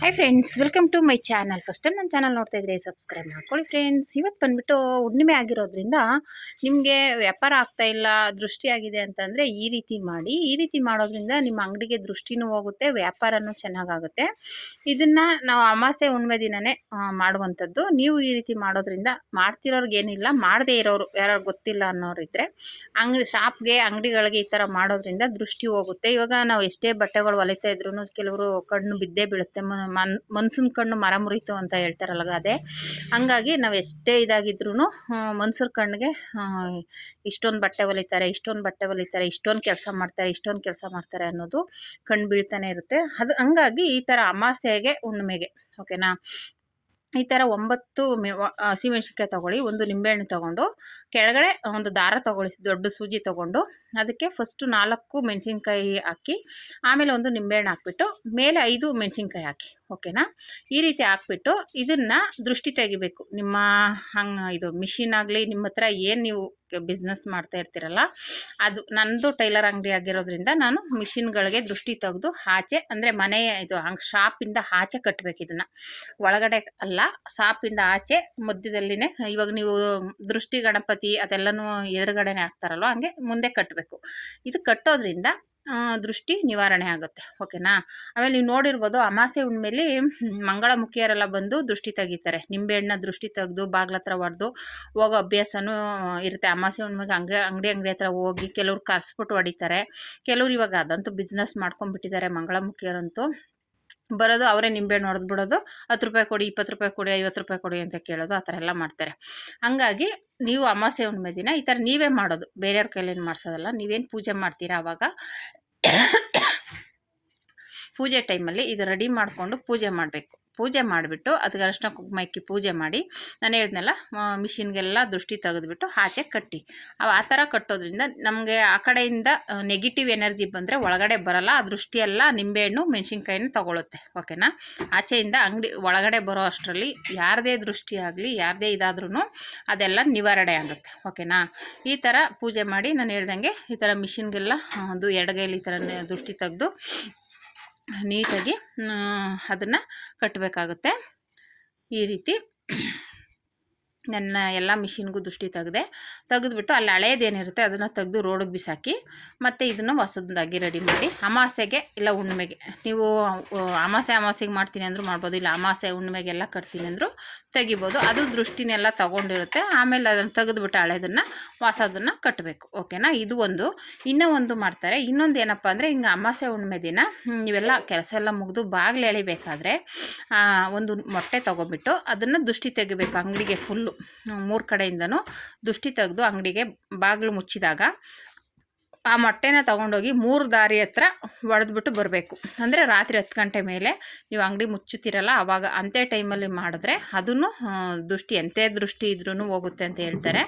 Hi friends, welcome to my channel. First time ನನ್ನ channel ನೋಡ್ತಾ ಇದ್ರೆ ಸಬ್ಸ್ಕ್ರೈಬ್ ಮಾಡ್ಕೊಳ್ಳಿ ಫ್ರೆಂಡ್ಸ್. ಇವತ್ತು ಬಂದುಬಿಟ್ಟು ಹುಣ್ಣಿಮೆ ಆಗಿರೋದ್ರಿಂದ ನಿಮಗೆ ವ್ಯಾಪಾರ ಆಗ್ತಾ ಇಲ್ಲ, ದೃಷ್ಟಿ ಆಗಿದೆ ಅಂತಂದರೆ ಈ ರೀತಿ ಮಾಡಿ. ಈ ರೀತಿ ಮಾಡೋದ್ರಿಂದ ನಿಮ್ಮ ಅಂಗಡಿಗೆ ದೃಷ್ಟಿನೂ ಹೋಗುತ್ತೆ, ವ್ಯಾಪಾರನೂ ಚೆನ್ನಾಗಾಗುತ್ತೆ. ಇದನ್ನು ನಾವು ಅಮಾವಾಸ್ಯೆ ಹುಣ್ಣಿಮೆ ದಿನವೇ ಮಾಡುವಂಥದ್ದು. ನೀವು ಈ ರೀತಿ ಮಾಡೋದ್ರಿಂದ ಮಾಡ್ತಿರೋರ್ಗೇನಿಲ್ಲ, ಮಾಡದೇ ಇರೋರು ಯಾರು ಗೊತ್ತಿಲ್ಲ ಅನ್ನೋರು ಇದ್ದರೆ ಶಾಪ್ಗೆ ಅಂಗಡಿಗಳಿಗೆ ಈ ಥರ ಮಾಡೋದ್ರಿಂದ ದೃಷ್ಟಿ ಹೋಗುತ್ತೆ. ಇವಾಗ ನಾವು ಎಷ್ಟೇ ಬಟ್ಟೆಗಳು ಹೊಲಿತಾ ಇದ್ರೂ ಕೆಲವರು ಕಣ್ಣು ಬಿದ್ದೇ ಬೀಳುತ್ತೆ. ಮನ್ಸೂನ್ ಕಣ್ಣು ಮರ ಮುರಿತು ಅಂತ ಹೇಳ್ತಾರಲ್ಲ, ಅದೇ ಹಂಗಾಗಿ ನಾವು ಎಷ್ಟೇ ಇದಾಗಿದ್ರೂ ಮನ್ಸೂರ್ ಕಣ್ಣಿಗೆ ಇಷ್ಟೊಂದು ಬಟ್ಟೆ ಹೊಲಿತಾರೆ, ಇಷ್ಟೊಂದು ಕೆಲಸ ಮಾಡ್ತಾರೆ ಅನ್ನೋದು ಕಣ್ಣು ಬೀಳ್ತಾನೆ ಇರುತ್ತೆ. ಅದು ಹಂಗಾಗಿ ಈ ಥರ ಅಮಾವಾಸ್ಯೆಗೆ ಹುಣ್ಣಿಮೆಗೆ ಓಕೆನಾ, ಈ ಥರ 9 ಹಸಿಮೆಣ್ಸಿನ್ಕಾಯಿ ತೊಗೊಳ್ಳಿ, ಒಂದು ನಿಂಬೆಹಣ್ಣು ತೊಗೊಂಡು ಕೆಳಗಡೆ ಒಂದು ದಾರ ತೊಗೊಳ್ಳಿ, ದೊಡ್ಡ ಸೂಜಿ ತೊಗೊಂಡು ಅದಕ್ಕೆ ಫಸ್ಟು 4 ಮೆಣಸಿನ್ಕಾಯಿ ಹಾಕಿ, ಆಮೇಲೆ ಒಂದು ನಿಂಬೆಹಣ್ಣು ಹಾಕ್ಬಿಟ್ಟು ಮೇಲೆ 5 ಮೆಣಸಿನ್ಕಾಯಿ ಹಾಕಿ ಓಕೆನಾ. ಈ ರೀತಿ ಹಾಕ್ಬಿಟ್ಟು ಇದನ್ನು ದೃಷ್ಟಿ ತೆಗಿಬೇಕು. ನಿಮ್ಮ ಇದು ಮಿಷಿನ್ ಆಗಲಿ, ನಿಮ್ಮ ಹತ್ರ ಏನು ನೀವು ಬಿಸ್ನೆಸ್ ಮಾಡ್ತಾ ಇರ್ತೀರಲ್ಲ, ಅದು ನನ್ನದು ಟೈಲರ್ ಅಂಗಡಿ ಆಗಿರೋದ್ರಿಂದ ನಾನು ಮಿಷಿನ್ಗಳಿಗೆ ದೃಷ್ಟಿ ತೆಗೆದು ಆಚೆ, ಅಂದರೆ ಮನೆ ಇದು ಶಾಪಿಂದ ಆಚೆ ಕಟ್ಟಬೇಕು. ಇದನ್ನು ಒಳಗಡೆ ಅಲ್ಲ, ಶಾಪಿಂದ ಆಚೆ ಮಧ್ಯದಲ್ಲಿನೇ. ಇವಾಗ ನೀವು ದೃಷ್ಟಿ ಗಣಪತಿ ಅದೆಲ್ಲನೂ ಎದುರುಗಡೆನೇ ಹಾಕ್ತಾರಲ್ವ, ಹಂಗೆ ಮುಂದೆ ಕಟ್ಟಬೇಕು. ಇದು ಕಟ್ಟೋದ್ರಿಂದ ದೃಷ್ಟಿ ನಿವಾರಣೆ ಆಗುತ್ತೆ ಓಕೆನಾ. ಆಮೇಲೆ ನೀವು ನೋಡಿರ್ಬೋದು, ಅಮಾವಾಸ್ಯೆ ಹುಣ್ಣಿಮೆಲಿ ಮಂಗಳಮುಖಿಯರೆಲ್ಲ ಬಂದು ದೃಷ್ಟಿ ತೆಗಿತಾರೆ. ನಿಂಬೆಹಣ್ಣ ದೃಷ್ಟಿ ತೆಗೆದು ಬಾಗ್ಲ ಹತ್ರ ಹೊಡೆದು ಹೋಗೋ ಅಭ್ಯಾಸನೂ ಇರುತ್ತೆ. ಅಮಾವಾಸ್ಯೆ ಹುಣ್ಣಿಮೆಗೆ ಅಂಗಡಿ ಹತ್ರ ಹೋಗಿ ಕೆಲವ್ರು ಕರ್ಸ್ಬಿಟ್ಟು ಹೊಡಿತಾರೆ. ಕೆಲವ್ರು ಇವಾಗ ಅದಂತೂ ಬಿಸ್ನೆಸ್ ಮಾಡ್ಕೊಂಡ್ಬಿಟ್ಟಿದ್ದಾರೆ ಮಂಗಳಮುಖಿಯರಂತೂ. ಬರೋದು ಅವರೇ ನಿಂಬೆಹಣ್ಣು ಹೊಡೆದು ಬಿಡೋದು, 10 ರೂಪಾಯಿ ಕೊಡಿ, 20 ರೂಪಾಯಿ ಕೊಡಿ, 50 ರೂಪಾಯಿ ಕೊಡಿ ಅಂತ ಕೇಳೋದು, ಆ ಥರ ಎಲ್ಲ ಮಾಡ್ತಾರೆ. ಹಂಗಾಗಿ ನೀವು ಅಮಾವಾಸ್ಯೆ ಹುಣ್ಣಿಮೆ ದಿನ ಈ ಥರ ನೀವೇ ಮಾಡೋದು, ಬೇರೆಯವ್ರ ಕೈಲೇನು ಮಾಡಿಸೋದಲ್ಲ. ನೀವೇನು ಪೂಜೆ ಮಾಡ್ತೀರಾ ಆವಾಗ ಪೂಜೆ ಟೈಮಲ್ಲಿ ಇದು ರೆಡಿ ಮಾಡಿಕೊಂಡು ಪೂಜೆ ಮಾಡಬೇಕು. ಪೂಜೆ ಮಾಡಿಬಿಟ್ಟು ಅದಕ್ಕೆ ಅರಿಶಿನ ಕುಂಕುಮ ಇಕ್ಕಿ ಪೂಜೆ ಮಾಡಿ, ನಾನು ಹೇಳಿದ್ನಲ್ಲ ಮಿಷಿನ್ಗೆಲ್ಲ ದೃಷ್ಟಿ ತೆಗೆದುಬಿಟ್ಟು ಆಚೆ ಕಟ್ಟಿ. ಆ ಥರ ಕಟ್ಟೋದ್ರಿಂದ ನಮಗೆ ಆ ಕಡೆಯಿಂದ ನೆಗೆಟಿವ್ ಎನರ್ಜಿ ಬಂದರೆ ಒಳಗಡೆ ಬರಲ್ಲ. ಆ ದೃಷ್ಟಿಯೆಲ್ಲ ನಿಂಬೆಹಣ್ಣು ಮೆಣಸಿನ್ಕಾಯಿನ ತೊಗೊಳುತ್ತೆ ಓಕೆನಾ. ಆಚೆಯಿಂದ ಅಂಗಡಿ ಒಳಗಡೆ ಬರೋ ಅಷ್ಟರಲ್ಲಿ ಯಾರದೇ ದೃಷ್ಟಿ ಆಗಲಿ, ಯಾರದೇ ಇದಾದ್ರೂ ಅದೆಲ್ಲ ನಿವಾರಣೆ ಆಗುತ್ತೆ ಓಕೆನಾ. ಈ ಥರ ಪೂಜೆ ಮಾಡಿ, ನಾನು ಹೇಳ್ದಂಗೆ ಈ ಥರ ಮಿಷಿನ್ಗೆಲ್ಲ ಒಂದು ಎಡಗೈಲಿ ಈ ಥರ ದೃಷ್ಟಿ ತೆಗೆದು ನೀಟಾಗಿ ಅದನ್ನು ಕಟ್ಟಬೇಕಾಗುತ್ತೆ. ಈ ರೀತಿ ನನ್ನ ಎಲ್ಲ ಮಿಷಿನ್ಗೂ ದೃಷ್ಟಿ ತೆಗೆದುಬಿಟ್ಟು ಅಲ್ಲಿ ಹಳೇದೇನಿರುತ್ತೆ ಅದನ್ನು ತೆಗೆದು ರೋಡಿಗೆ ಬಿಸಾಕಿ, ಮತ್ತು ಇದನ್ನು ಹೊಸದಾಗಿ ರೆಡಿ ಮಾಡಿ ಅಮಾವಾಸ್ಯೆಗೆ ಇಲ್ಲ ಹುಣ್ಣಿಮೆಗೆ, ನೀವು ಅಮಾವಾಸ್ಯೆಗೆ ಮಾಡ್ತೀನಿ ಅಂದರೂ ಮಾಡ್ಬೋದು, ಇಲ್ಲ ಅಮಾವಾಸ್ಯೆ ಹುಣ್ಣಿಮೆಗೆಲ್ಲ ಕಟ್ತೀನಿ ಅಂದರೂ ತೆಗಿಬೋದು. ಅದು ದೃಷ್ಟಿನೆಲ್ಲ ತೊಗೊಂಡಿರುತ್ತೆ. ಆಮೇಲೆ ಅದನ್ನು ತೆಗೆದುಬಿಟ್ಟು ಹಳೇದನ್ನು ಹೊಸದನ್ನು ಕಟ್ಟಬೇಕು ಓಕೆನಾ. ಇದು ಒಂದು. ಇನ್ನೂ ಒಂದು ಮಾಡ್ತಾರೆ. ಇನ್ನೊಂದು ಏನಪ್ಪ ಅಂದರೆ, ಹಿಂಗೆ ಅಮಾವಾಸ್ಯೆ ಹುಣ್ಣಿಮೆ ದಿನ ನೀವೆಲ್ಲ ಕೆಲಸ ಎಲ್ಲ ಮುಗಿದು ಬಾಗಿಲು ಎಳಿಬೇಕಾದ್ರೆ ಒಂದು ಮೊಟ್ಟೆ ತೊಗೊಬಿಟ್ಟು ಅದನ್ನು ದೃಷ್ಟಿ ತೆಗಿಬೇಕು ಅಂಗಡಿಗೆ ಫುಲ್ಲು 3 ಕಡೆಯಿಂದನೂ ದೃಷ್ಟಿ ತೆಗೆದು ಅಂಗಡಿಗೆ ಬಾಗಿಲು ಮುಚ್ಚಿದಾಗ ಆ ಮೊಟ್ಟೆನ ತೊಗೊಂಡೋಗಿ 3 ದಾರಿ ಹತ್ರ ಹೊಡೆದ್ಬಿಟ್ಟು ಬರಬೇಕು. ಅಂದರೆ ರಾತ್ರಿ 10 ಗಂಟೆ ಮೇಲೆ ನೀವು ಅಂಗಡಿ ಮುಚ್ಚುತ್ತೀರಲ್ಲ, ಆವಾಗ ಅಂತೆ ಟೈಮಲ್ಲಿ ಮಾಡಿದ್ರೆ ಅದನ್ನು ದೃಷ್ಟಿ ಎಂತೆ ದೃಷ್ಟಿ ಇದ್ರೂ ಹೋಗುತ್ತೆ ಅಂತ ಹೇಳ್ತಾರೆ.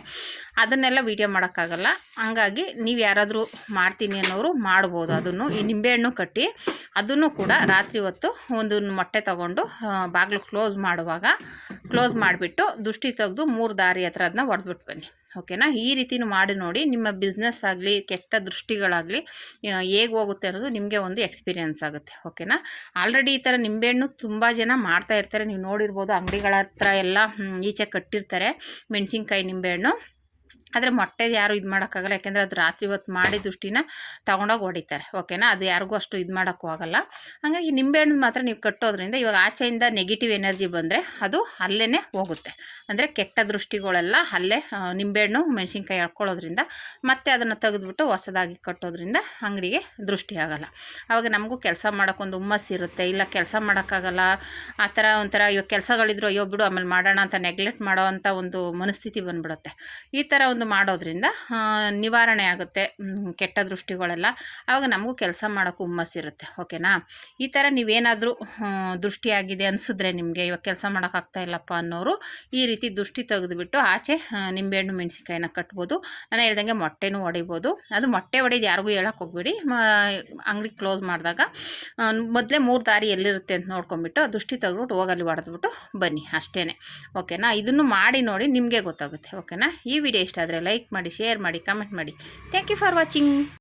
ಅದನ್ನೆಲ್ಲ ವೀಡಿಯೋ ಮಾಡೋಕ್ಕಾಗಲ್ಲ. ಹಂಗಾಗಿ ನೀವು ಯಾರಾದರೂ ಮಾಡ್ತೀನಿ ಅನ್ನೋರು ಮಾಡ್ಬೋದು. ಅದನ್ನು ಈ ನಿಂಬೆಹಣ್ಣು ಕಟ್ಟಿ ಅದನ್ನು ಕೂಡ ರಾತ್ರಿ ಹೊತ್ತು ಒಂದು ಮೊಟ್ಟೆ ತೊಗೊಂಡು ಬಾಗಿಲು ಕ್ಲೋಸ್ ಮಾಡಿಬಿಟ್ಟು ದೃಷ್ಟಿ ತೆಗೆದು 3 ದಾರಿ ಹತ್ರ ಅದನ್ನ ಹೊಡೆದ್ಬಿಟ್ಟು ಬನ್ನಿ ಓಕೆನಾ. ಈ ರೀತಿನೂ ಮಾಡಿ ನೋಡಿ. ನಿಮ್ಮ ಬಿಸ್ನೆಸ್ ಆಗಲಿ, ಕೆಟ್ಟ ದೃಷ್ಟಿಗಳಾಗಲಿ ಹೇಗೆ ಹೋಗುತ್ತೆ ಅನ್ನೋದು ನಿಮಗೆ ಒಂದು ಎಕ್ಸ್ಪೀರಿಯೆನ್ಸ್ ಆಗುತ್ತೆ ಓಕೆನಾ. ಆಲ್ರೆಡಿ ಈ ಥರ ನಿಂಬೆಹಣ್ಣು ತುಂಬ ಜನ ಮಾಡ್ತಾ ಇರ್ತಾರೆ. ನೀವು ನೋಡಿರ್ಬೋದು, ಅಂಗಡಿಗಳ ಹತ್ರ ಎಲ್ಲ ಈಚೆ ಕಟ್ಟಿರ್ತಾರೆ ಮೆಣಸಿನ್ಕಾಯಿ ನಿಂಬೆಹಣ್ಣು. ಆದರೆ ಮೊಟ್ಟೆ ಯಾರು ಇದು ಮಾಡೋಕ್ಕಾಗಲ್ಲ, ಯಾಕೆಂದರೆ ಅದು ರಾತ್ರಿ ಹೊತ್ತು ಮಾಡಿ ದೃಷ್ಟಿನ ತೊಗೊಂಡೋಗಿ ಹೊಡಿತಾರೆ ಓಕೆನಾ. ಅದು ಯಾರಿಗೂ ಅಷ್ಟು ಇದು ಮಾಡೋಕ್ಕೂ ಆಗೋಲ್ಲ. ಹಾಗಾಗಿ ನಿಂಬೆಹಣ್ಣು ಮಾತ್ರ ನೀವು ಕಟ್ಟೋದ್ರಿಂದ ಇವಾಗ ಆಚೆಯಿಂದ ನೆಗೆಟಿವ್ ಎನರ್ಜಿ ಬಂದರೆ ಅದು ಅಲ್ಲೇ ಹೋಗುತ್ತೆ. ಅಂದರೆ ಕೆಟ್ಟ ದೃಷ್ಟಿಗಳೆಲ್ಲ ಅಲ್ಲೇ ನಿಂಬೆಹಣ್ಣು ಮೆಣಸಿನ್ಕಾಯಿ ಎಳ್ಕೊಳ್ಳೋದ್ರಿಂದ, ಮತ್ತೆ ಅದನ್ನು ತೆಗೆದುಬಿಟ್ಟು ಹೊಸದಾಗಿ ಕಟ್ಟೋದ್ರಿಂದ ಅಂಗಡಿಗೆ ದೃಷ್ಟಿ ಆಗೋಲ್ಲ. ಆವಾಗ ನಮಗೂ ಕೆಲಸ ಮಾಡೋಕ್ಕೊಂದು ಹುಮ್ಮಸ್ಸಿರುತ್ತೆ. ಇಲ್ಲ ಕೆಲಸ ಮಾಡೋಕ್ಕಾಗಲ್ಲ, ಆ ಥರ ಒಂಥರ ಇವಾಗ ಕೆಲಸಗಳಿದ್ರು ಅಯ್ಯೋ ಬಿಡು ಆಮೇಲೆ ಮಾಡೋಣ ಅಂತ ನೆಗ್ಲೆಕ್ಟ್ ಮಾಡೋ ಅಂಥ ಒಂದು ಮನಸ್ಥಿತಿ ಬಂದ್ಬಿಡುತ್ತೆ. ಈ ಥರ ಒಂದು ಮಾಡೋದ್ರಿಂದ ನಿವಾರಣೆ ಆಗುತ್ತೆ ಕೆಟ್ಟ ದೃಷ್ಟಿಗಳೆಲ್ಲ. ಆವಾಗ ನಮಗೂ ಕೆಲಸ ಮಾಡೋಕ್ಕೂ ಹುಮ್ಮಸ್ಸಿರುತ್ತೆ ಓಕೆನಾ. ಈ ಥರ ನೀವೇನಾದರೂ ದೃಷ್ಟಿಯಾಗಿದೆ ಅನಿಸಿದ್ರೆ ನಿಮಗೆ, ಇವಾಗ ಕೆಲಸ ಮಾಡೋಕ್ಕಾಗ್ತಾ ಇಲ್ಲಪ್ಪ ಅನ್ನೋರು ಈ ರೀತಿ ದೃಷ್ಟಿ ತೆಗೆದುಬಿಟ್ಟು ಆಚೆ ನಿಂಬೆಹಣ್ಣು ಮೆಣಸಿನ್ಕಾಯಿನ ಕಟ್ಬೋದು. ನಾನು ಹೇಳ್ದಂಗೆ ಮೊಟ್ಟೆನೂ ಹೊಡಿಬೋದು. ಅದು ಮೊಟ್ಟೆ ಹೊಡೆದು ಯಾರಿಗೂ ಹೇಳಕ್ಕೆ ಹೋಗ್ಬೇಡಿ. ಅಂಗಡಿ ಕ್ಲೋಸ್ ಮಾಡಿದಾಗ ಮೊದಲೇ 3 ದಾರಿ ಎಲ್ಲಿರುತ್ತೆ ಅಂತ ನೋಡ್ಕೊಂಬಿಟ್ಟು ದೃಷ್ಟಿ ತೆಗೆದ್ಬಿಟ್ಟು ಹೋಗಲ್ಲಿ ಹೊಡೆದ್ಬಿಟ್ಟು ಬನ್ನಿ ಅಷ್ಟೇ ಓಕೆನಾ. ಇದನ್ನು ಮಾಡಿ ನೋಡಿ, ನಿಮಗೆ ಗೊತ್ತಾಗುತ್ತೆ ಓಕೆನಾ. ಈ ವಿಡಿಯೋ ಇಷ್ಟ ಆದರೆ ಲೈಕ್ ಮಾಡಿ, ಶೇರ್ ಮಾಡಿ, ಕಮೆಂಟ್ ಮಾಡಿ. Thank you for watching.